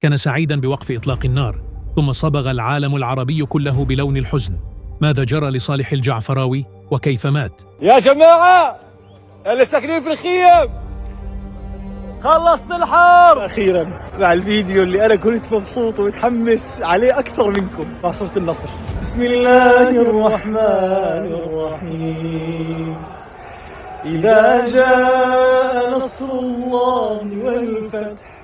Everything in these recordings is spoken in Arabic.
كان سعيدا بوقف إطلاق النار، ثم صبغ العالم العربي كله بلون الحزن. ماذا جرى لصالح الجعفراوي وكيف مات؟ يا جماعة اللي ساكنين في الخيم، خلصت الحرب أخيرا مع الفيديو اللي أنا كنت مبسوط ومتحمس عليه أكثر منكم مع صورة النصر. بسم الله الرحمن الرحيم. إذا جاء نصر الله والفتح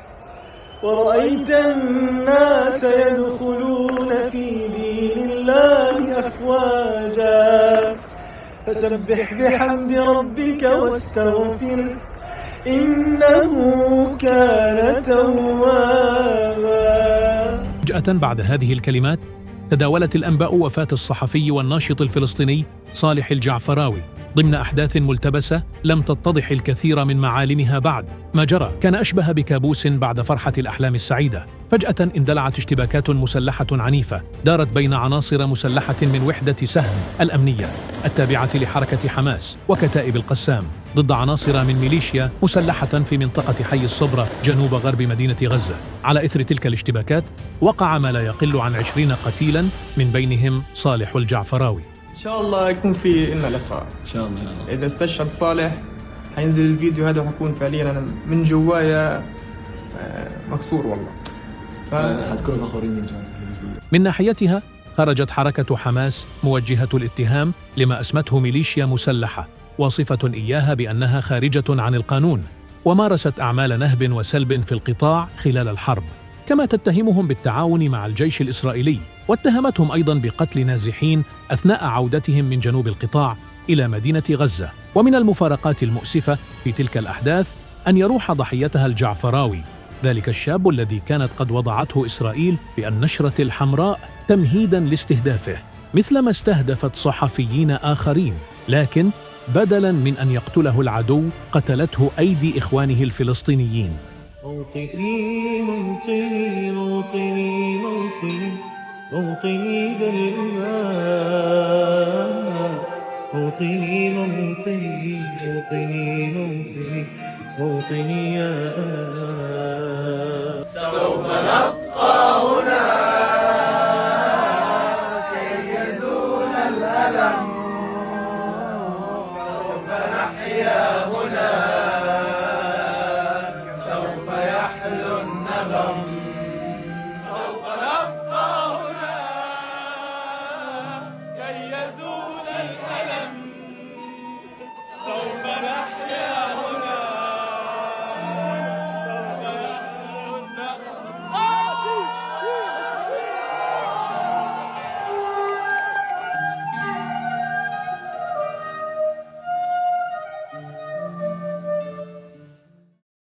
ورأيت الناس يدخلون في دين الله أفواجا فسبح بحمد ربك واستغفره إنه كان توابا. فجأة بعد هذه الكلمات تداولت الأنباء وفاة الصحفي والناشط الفلسطيني صالح الجعفراوي ضمن أحداث ملتبسة لم تتضح الكثير من معالمها بعد. ما جرى كان أشبه بكابوس بعد فرحة الأحلام السعيدة. فجأة اندلعت اشتباكات مسلحة عنيفة دارت بين عناصر مسلحة من وحدة سهم الأمنية التابعة لحركة حماس وكتائب القسام ضد عناصر من ميليشيا مسلحة في منطقة حي الصبرة جنوب غرب مدينة غزة. على إثر تلك الاشتباكات وقع ما لا يقل عن 20 قتيلا من بينهم صالح الجعفراوي. إن شاء الله يكون في لنا لقاء إن شاء الله. إذا استشهد صالح حينزل الفيديو هذا وحكون فعليا أنا من جوايا مكسور والله. حتكونوا فخورين من جد. من ناحيتها خرجت حركة حماس موجهة الاتهام لما أسمته ميليشيا مسلحة واصفة إياها بأنها خارجة عن القانون ومارست أعمال نهب وسلب في القطاع خلال الحرب، كما تتهمهم بالتعاون مع الجيش الإسرائيلي واتهمتهم أيضاً بقتل نازحين أثناء عودتهم من جنوب القطاع إلى مدينة غزة. ومن المفارقات المؤسفة في تلك الأحداث أن يروح ضحيتها الجعفراوي، ذلك الشاب الذي كانت قد وضعته إسرائيل بالنشرة الحمراء تمهيداً لاستهدافه مثلما استهدفت صحفيين آخرين، لكن بدلاً من أن يقتله العدو قتلته أيدي إخوانه الفلسطينيين. موطني موطني موطني موطني موطني ذا الإيمان موطني موطني موطني موطني موطني يا أمان. سوف نبقى هنا كي يزول الألم، سوف نحيا هنا سوف يحلو الندم، سوف